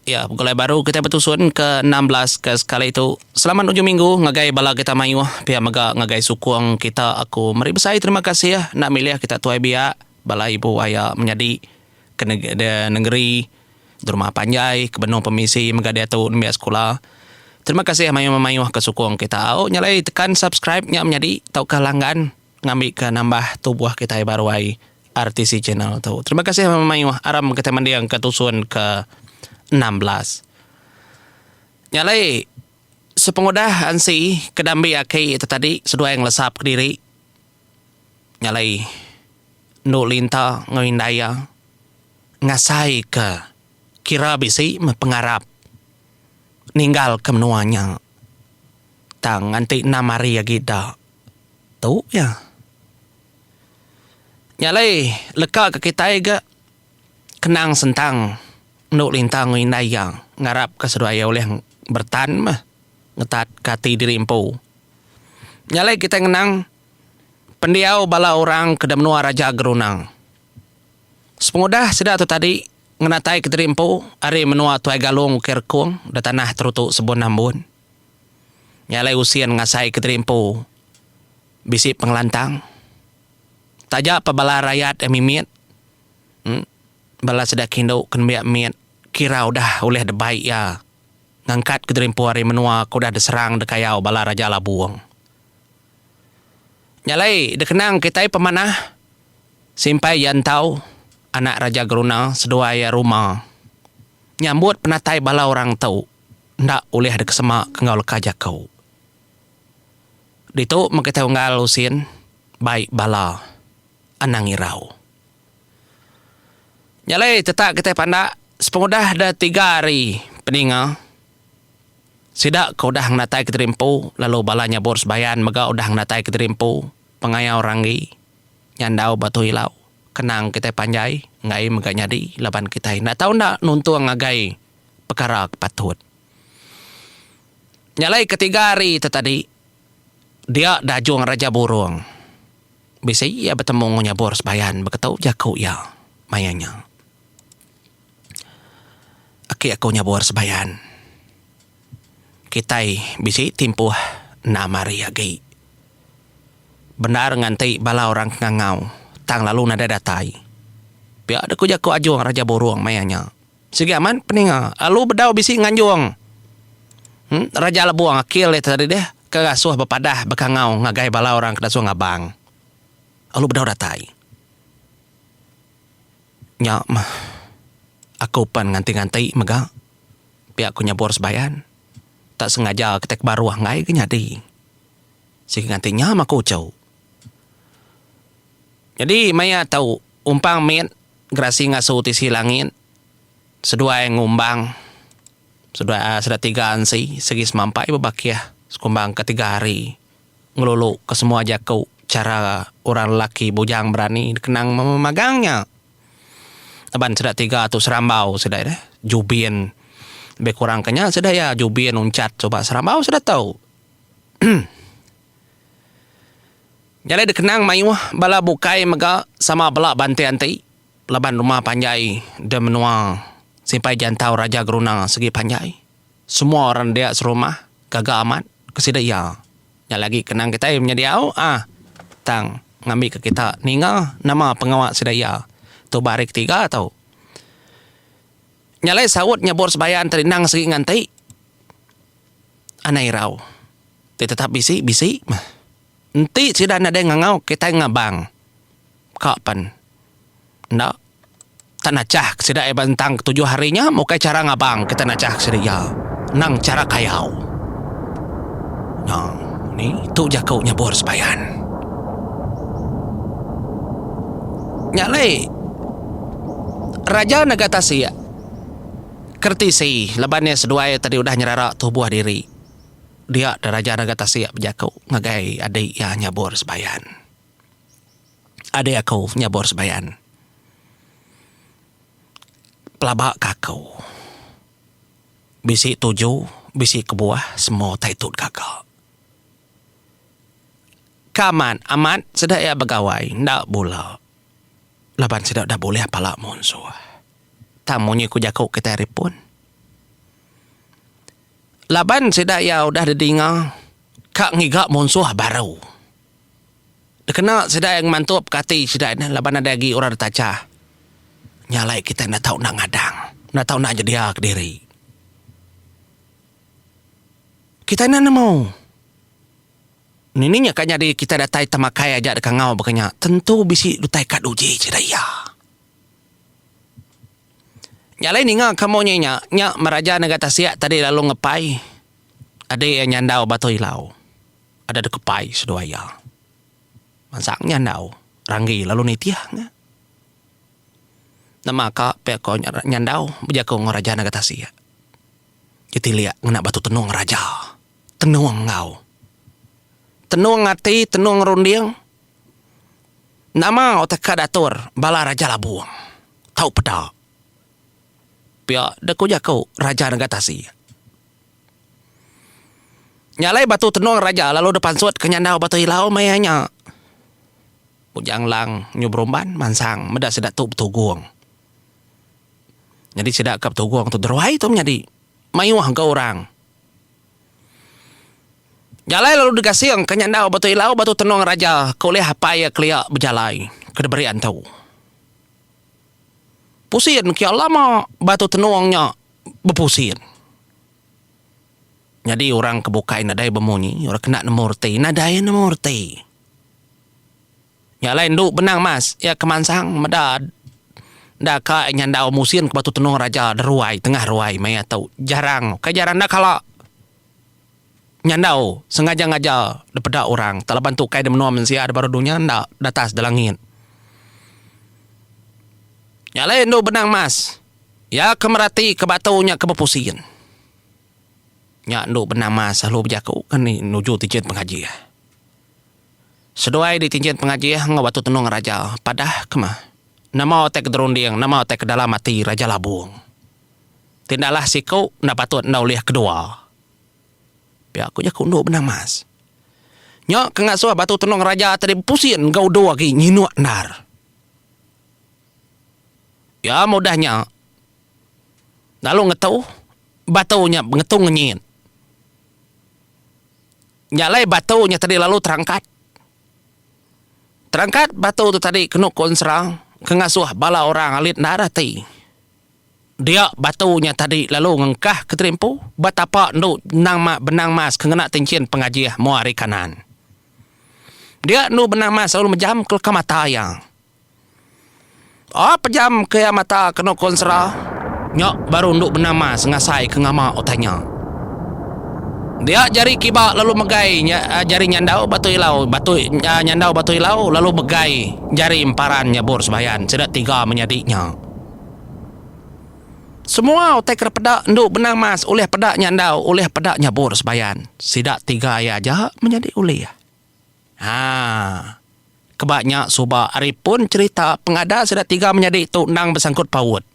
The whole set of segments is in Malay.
Ya, pegawai baru kita bertusun ke 16 ke sekali itu. Selamat ujung minggu, ngagai bala kita mayu. Pihak maga ngagai sukung kita aku. Mari bersai terima kasih ya. Nak milih kita tuai biak. Bala ibu ayah menjadi ke negeri. Di rumah panjai, ke benung pemisi, maga dia tu biak sekolah. Terima kasih ya mayu-mayu ke sukung kita. Oh, nyalai tekan subscribe nya menjadi tau langgan. Ngambil ke nambah tubuh kita baru ai RTC channel tu. Terima kasih ya mayu. Aram kita mendiang ke tusun ke 16. Nyalai sepengudah ansi kedambi akai itu tadi sedua yang lesap ke diri. Nyalai nu linta ngawindaya ngasai ke kira bisi pengarap ninggal ke menuanya tang anti namari agida tu ya. Nyalai leka ke kita ga kenang sentang nuk lintang ngawindaya ngarap ke sedua ya oleh bertan mah ngetat kati diri empu. Nyalai kita ngenang pendiau bala orang ke menua raja gerunang. Sepengudah sedar tu tadi ngenatai ke diri empu ari menua tuai galung ukir kuang da tanah terutuk sebun nambun. Nyalai usian ngasai ke diri empu bisi pengelantang. Tajak pabala rakyat emimit. Bala sedak hindo ken biak miat kira udah oleh de baik ya. Ngangkat ke diri empu ari menua ku dah deserang de kayau bala raja labuang. Nyalai dekenang kita pemanah simpai yantau anak raja geruna sedua ya rumah nyambut penatai bala orang tau ndak oleh ada kesemak kengau lekaja kau ditu makita unggal usin baik bala anang irau. Nyalai tetap kita pandak sepengudah dah 3 hari peninga sidak kau dah natai ke terimpu lalu balanya bors bayan mega udah natai ke terimpu pengayau ranggi nyandau batu hilau kenang kita panjai ngai mega nyadi laban kita nak tahu nak nuntung ngagai perkara patut. Nyalai ketiga hari itu tadi dia dajuang raja burung bisa ia bertemu ngunya bors bayan berkatau jakau ya mayanya aki aku nyabor sebayan kitai bisi timpuh namari agi benar ngantai bala orang ngangau tang lalu nada datai biar ada kujaku ajuang raja burung mayanya sigi aman peninga alu bedau bisi nganjuang raja labuang akil itu tadi deh kagasuh bepadah bekangau ngagai bala orang kedasuh ngabang alu bedau datai nya aku pan nganti-nganti mega pihak ku nyabor sebayan tak sengaja ketek baru ngai ke nyadi sih ngantinya maku jauh. Jadi maya tahu umpang mit grasi ngasu tisi langit sedua yang ngumbang sudah 3 ansi segi semampai bebakiah sekumbang ke 3 hari ngelulu ke semua jakau cara orang lelaki bujang berani kenang memagangnya. Aban sudah 3 atau serambau sudah deh jubin lebih kurang kenya sudah ya jubin uncat coba serambau sudah tahu. Jadi dikenang mayu bala bukai mega sama bala bantai antai laban rumah panjai de menua simpai jantau raja geruna segi panjai semua orang dia serumah gagal amat kesida ya nya lagi kenang kita menyediau tang ngambil ke kita ninga nama pengawal sedaya tu barik 3 atau nyalai sawut nyabor sebayan terinang segi ngantai anai rau tetap bisi enti sida nada ngangau kita ngabang kapan ndak tak nacah sida bantang 7 harinya mau kai cara ngabang kita nacah sida ya nang cara kayau ni tu jakau nyabor sebayan nyalai raja nagatasi ya kertisi lebannya sedua tadi udah nyerara tubuh diri dia raja nagatasi ya berjakau ngagai adik ya nyabor sebayan adik aku nyabor sebayan pelabak kakau bisi 7 bisi kebuah semua taitut kakak kaman amat sedak ya begawai ndak bola laban sedak dah boleh pala monso tamunya ku jakau kita ripun Laban sida ya udah dedinga kak ngigak monsuh baru. Dekena sida yang mantup kati sida laban ada lagi orang taca. Nyalai kita nak tahu nak ngadang, nak tahu nak jadi ke diri. Kita nak mau. Nininya kan jadi kita datai tamakai aja dekat ngau bekanya. Tentu bisi dutai kat uji sida ya. Nyalai ni ngak kamu nya meraja negara siak tadi lalu ngepai. Ada yang nyandau batu ilau. Ada de kepai sedoaya. Masak nyandau. Ranggi lalu nitiah nga. Nama ka peko nyandau berjaku ngeraja negara siak. Jadi lihat ngena batu tenung raja. Tenung ngau. Tenung ngati, tenung runding. Nama otak kadatur bala raja labuang. Tahu pedak. Pia deku jakau raja negara siak. Nyalai batu tenung raja lalu depan suat kenyandau batu ilau mayanya. Ujang lang nyubrumban mansang medak sedak tu betuguang. Jadi sedak ke betuguang tu derwai tu menjadi mayuah ke orang. Nyalai lalu dikasih yang kenyandau batu ilau batu tenung raja kuliah apa ya keliak berjalai kedeberian tahu. Pusing kia lama batu tenungnya berpusing. Jadi orang kebukain nadai bemunyi, orang kena nemurti, nadai nemurti. Ya lain duk benang mas, ya kemansang medad. Dah ka nyandau musin ke batu tenung raja deruai tengah ruai maya tahu jarang, jarang dah kalau nyandau sengaja ngaja daripada orang, telah bantu kai de menua mensia ada baru dunia ndak datas dalangin. Ya lain duk benang mas, ya kemerati ke batunya ke bepusin. Ya nduk benang mas selalu berjaku kan ni nuju tinjin pengaji. Sedoai di tinjin pengaji ngawatu tenung raja padah kemah. Nama otek derunding, nama otek dalam mati raja labuang. Tindaklah siku nak patut nak uliah kedua. Biar aku jaku nduk benang mas. Nyak kengasuh batu tenung raja tadi pusin gau dua ki nyinuak nar. Ya mudahnya. Lalu ngetau batunya ngetung nyin. Nyalai batunya tadi lalu terangkat. Terangkat batu tu tadi kena konserang. Kengasuh bala orang alit narati. Dia batunya tadi lalu ngengkah ke terimpu. Batapa nu benang mas kengena tincin pengajiah muari kanan. Dia nu benang mas lalu menjam ke mata yang. Oh pejam ke mata kena konserang. Nyok baru nduk benang mas ngasai ke ngama otanya. Dia jari kiba lalu megai jari nyandau batu ilau nyandau batu ilau lalu megai jari emparan nyabur sebayan sedak tiga menyadiknya. Semua otak pedak nduk benang mas oleh pedak nyandau oleh pedak nyabur sebayan sedak tiga ya aja menjadi oleh. Kebaknya subah hari pun cerita pengada sedak tiga menjadi tu nang bersangkut paut.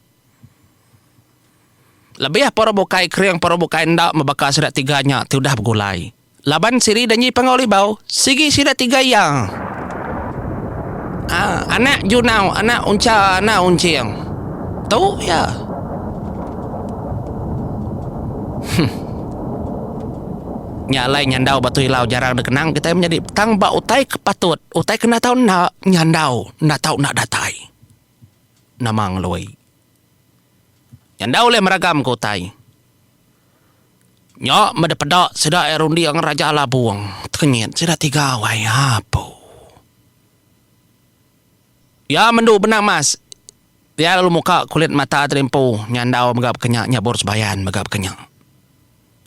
Lebih para bukai kriang para bukai ndak membakar sedak tiganya tu dah bergulai. Laban siri dan nyi pengoli bau sigi sedak tiga yang. Anak junau, anak unca, anak unciang. Tu ya. Nyalai nyandau batu ilau jarang dikenang kita menjadi tang ba utai kepatut utai kena tahu nak nyandau nak tahu nak datai namang loi nyandau le meragam ko utai nyok medepedak sedak erundi ang raja labuang tenyet sedak tiga wai apa ya mendu benang mas dia lalu muka kulit mata terimpu nyandau megap kenyak nyabur sebayan megap kenyak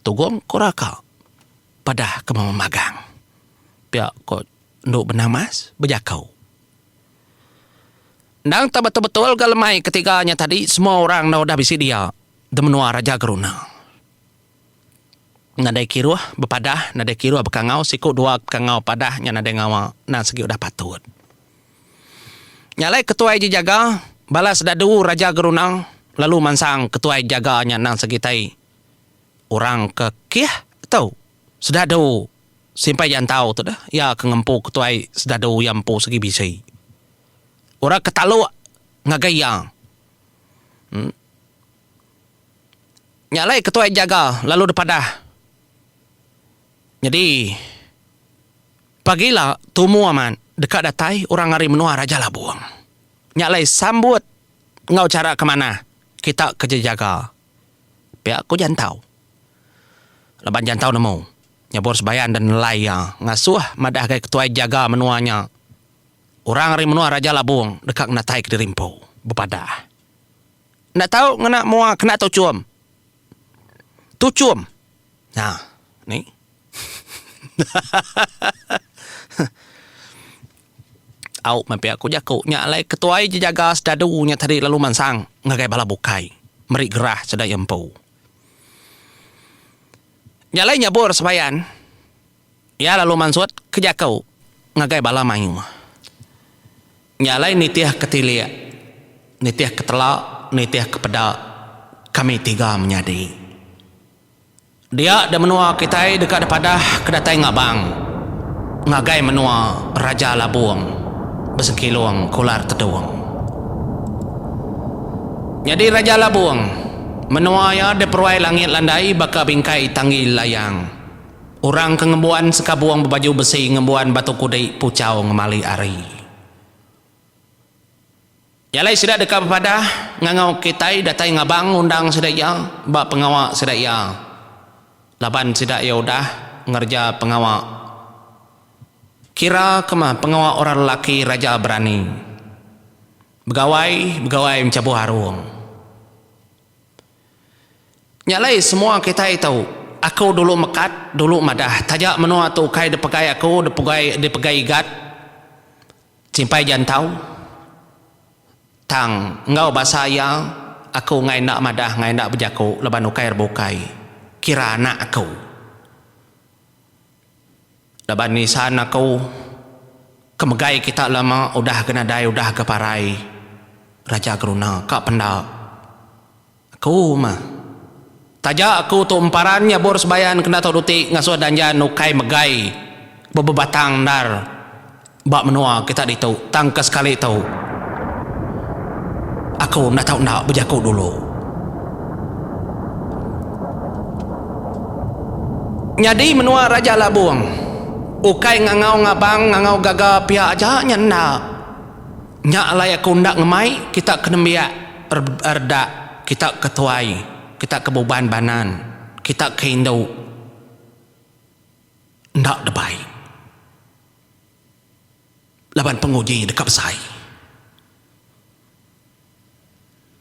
tugong kuraka pada kemamagang. Pihak kau nduk benang mas berjakau. Nang tak betul-betul galemai ketiganya tadi semua orang dah bisi dia demenua raja geruna. Nadai kiruah bepadah, nadai kiruah bekangau siku dua bekangau padah nya nadai ngawa nang segi udah patut. Nyalai ketua iji jaga balas dadu raja geruna lalu mansang ketua iji jaganya nang segi tai orang ke kiah tahu sedado simpai yang tahu tu dah ya kengempu ketuai sedado yang po segi bisai orang ketalu ngagayang nyalai ketuai jaga lalu depadah Jadi pagilah tumu aman dekat datai orang hari menua Raja Labuang. Nyalai sambut ngau cara kemana kita kerja jaga. Pihak aku jantau. Leban jantau nemu. Nyabor sebayan dan nelaya. Ngasuh madah kai ketua jaga menuanya. Orang hari menua Raja Labuang dekat natai ke dirimpo. Bepadah. Nak tahu ngena mua kena tucum. Tucum. Nah, ni. Au mampi aku jaku nyalai ketua jaga sedadu nya tadi lalu mansang ngagai bala bukai. Meri gerah sedai empu. Nyalai nyabur sebayan. Ya lalu mansut kejakau ngagai bala mayu. Nyalai nitiah ketilia. Nitiah ketela, nitiah kepeda. Kami tiga menyadi. Dia ada menua kita dekat daripada kedatai ngabang. Ngagai menua Raja Labuang. Besekiluang kular teduang. Jadi Raja Labuang menua ya de perwai langit landai baka bingkai tangi layang. Orang kengembuan sekabuang berbaju besi ngembuan batu kudai pucau ngemali ari. Yalai sudah dekat pada ngangau kitai datai ngabang undang sedaya bak pengawak sedaya. Laban sidak ya udah ngerja pengawak. Kira kemah pengawak orang lelaki Raja berani. Begawai mencabuh harung. Nyalai semua kita tahu. Aku dulu mekat, dulu madah. Tajak menua tu kai depegai aku, depegai gat. Cimpai jantau. Tang, ngau bahasa ya. Aku ngai nak madah, ngai nak berjaku. Leban ukai rebukai. Kira anak aku. Leban nisan aku. Kemegai kita lama. Udah kena dai, udah keparai. Raja Geruna, kak pendak. Aku mah. Tajak aku tu emparannya bor sebayan kena tau dutik ngasuh danjan ukai megai. Bebebatang dar. Bak menua kita ditau. Tangka sekali tau. Aku nak tahu nak berjaku dulu. Nyadi menua Raja Labuang. Ukai ngangau ngabang, ngangau gaga pihak aja nyanda. Nyak alai aku ndak ngemai, kita kena biak erda, kita ketuai, kita kebuban banan, kita keindu. Ndak debai. Laban penguji dekat besai.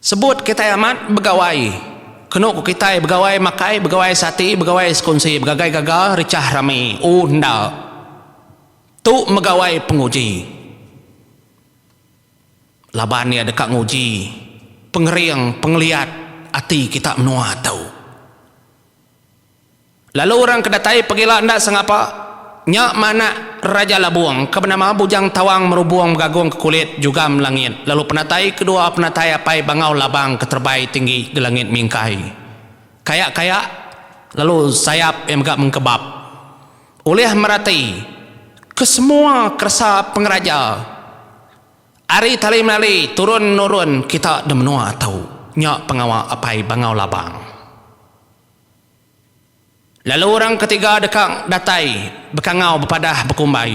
Sebut kita amat begawai. Kenuk kita begawai makai, begawai sati, begawai sekunsi, begagai gagah, ricah rami, ndak. Tu megawai penguji. Laban ni ada dekat nguji. Pengeriang, pengliat, hati kita menua tahu. Lalu orang kedatai pergilah ndak sengapa. Nyak mana Raja Labuang kebenama bujang tawang merubuang gagung ke kulit juga melangit. Lalu penatai kedua penatai apai bangau labang keterbai tinggi di langit mingkai. Kayak lalu sayap yang agak mengkebab. Oleh merati ke semua kersa pengeraja. Ari tali mali turun nurun kita demenua tahu. Nyak pengawal apai bangau labang. Lalu orang ketiga dekat datai bekangau berpadah berkumbai.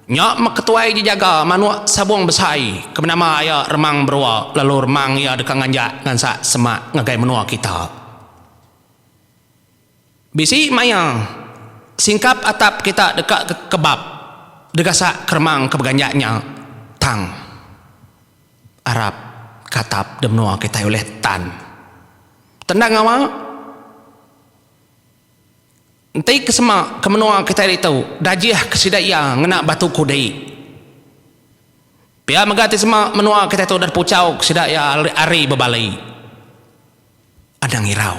Nyak meketuai dijaga manuak sabung besai kebenama ayah remang berua. Lalu remang ia dekat nganjak ngansak semak ngagai menua kita. Bisi maya singkap atap kita dekat kebab degasak keremang kebeganjaknya tang Arab katap demenua kita oleh tan tendang awak. Nanti kesemak kemenua kita itu dajiah kesidaya ngena batu kudai. Pia megati semak menua kita itu dan pucau kesidaya ari bebalai. Ada ngirau.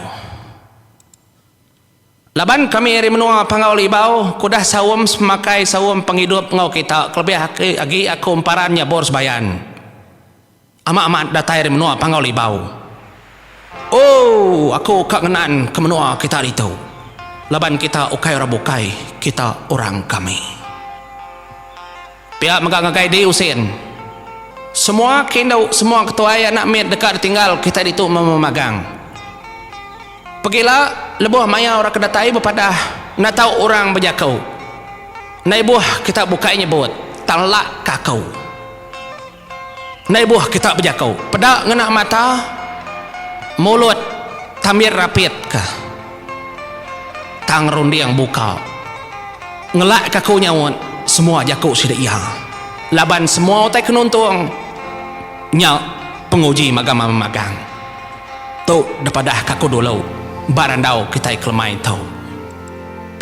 Laban kami hari menua pangau libau kudah sawum semakai sawum penghidup ngau kita kelebih agi aku emparannya bor sebayan. Amat datai hari menua pangau libau. Oh, aku kangenan kemenua kita itu. Laban kita ukai orang bukai, kita orang kami. Pihak megagai di usin. Semua kendau, semua ketua anak mit dekat tinggal kita itu memagang. Pergilah lebuh maya orang kedatai berpadah Na tahu orang berjakau. Na ibuh kita bukainya buat talak kakau. Na ibuh kita berjakau. Pedak ngenak mata, mulut tamir rapit kah. Tang rundi yang buka. Ngelak kakau nyawon, semua jakau sudah iya. Laban semua otak kenuntung. Nyak penguji magama memagang. Tu daripada kakau dulu. Barandau kita kelemai tau.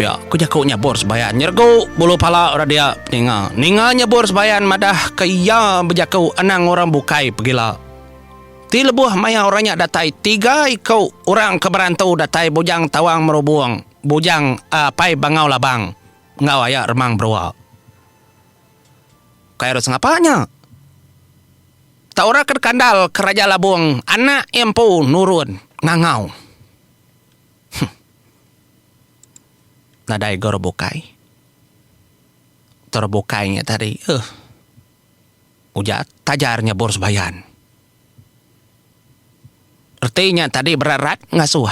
Ya, ku jakau nyabor sebayan. Nyergo bulu pala orang dia ninga. Ninga nyabor sebayan madah kaya berjakau anang orang bukai pegila. Ti lebuh maya orangnya datai 3 ikau orang keberantau datai bujang tawang merubuang. Bujang pai bangau labang. Ngau ayak remang berwa. Kaya harus ngapanya? Tak orang kandal keraja labung. Anak empu nurun ngangau. Nadai gorobokai. Terbukainya tadi. Ujat tajarnya bors bayan. Artinya tadi berarat ngasuh.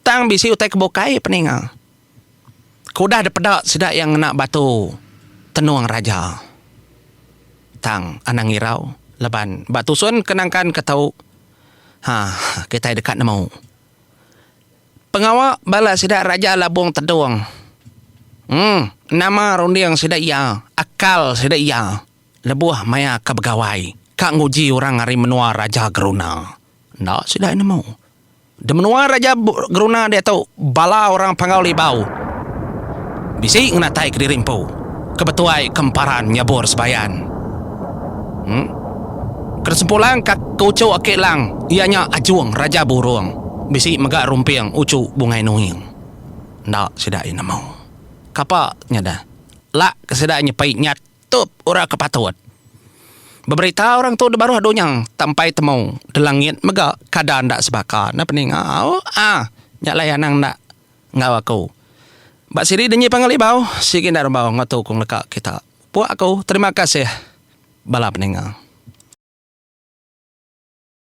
Tang bisi utai kebokai peninga. Kudah ada pedak sidak yang nak batu tenuang raja. Tang anang irau leban batu sun kenangkan ketau. Kita dekat nemu. Pengawak bala sidak raja labung teduang. Nama rundi yang sidak iya, akal sidak iya. Lebuah maya ka begawai. Kak nguji orang hari menua raja Geruna. Ndak sidak nemu. De menua raja Geruna dia tahu bala orang pangau libau. Bisi ngenatai ke dirimpu. Kebetuai kemparan nyabor sebayan. Kesimpulan kak kucu akelang. Ianya ajuang raja burung. Bisi megak rumpiang ucu bungai nuing. Ndak sidak ina mau. Kapa nyada. La kesedaknya pai nyatup ora kepatut. Beberita orang tu baru adonyang tampai temu de langit megak keadaan ndak sebaka. Na pening nya layanang ndak ngau aku. Bak siri denyi pangalibau, sikin dar bau ngatu kung leka kita. Puak aku terima kasih. Bala pening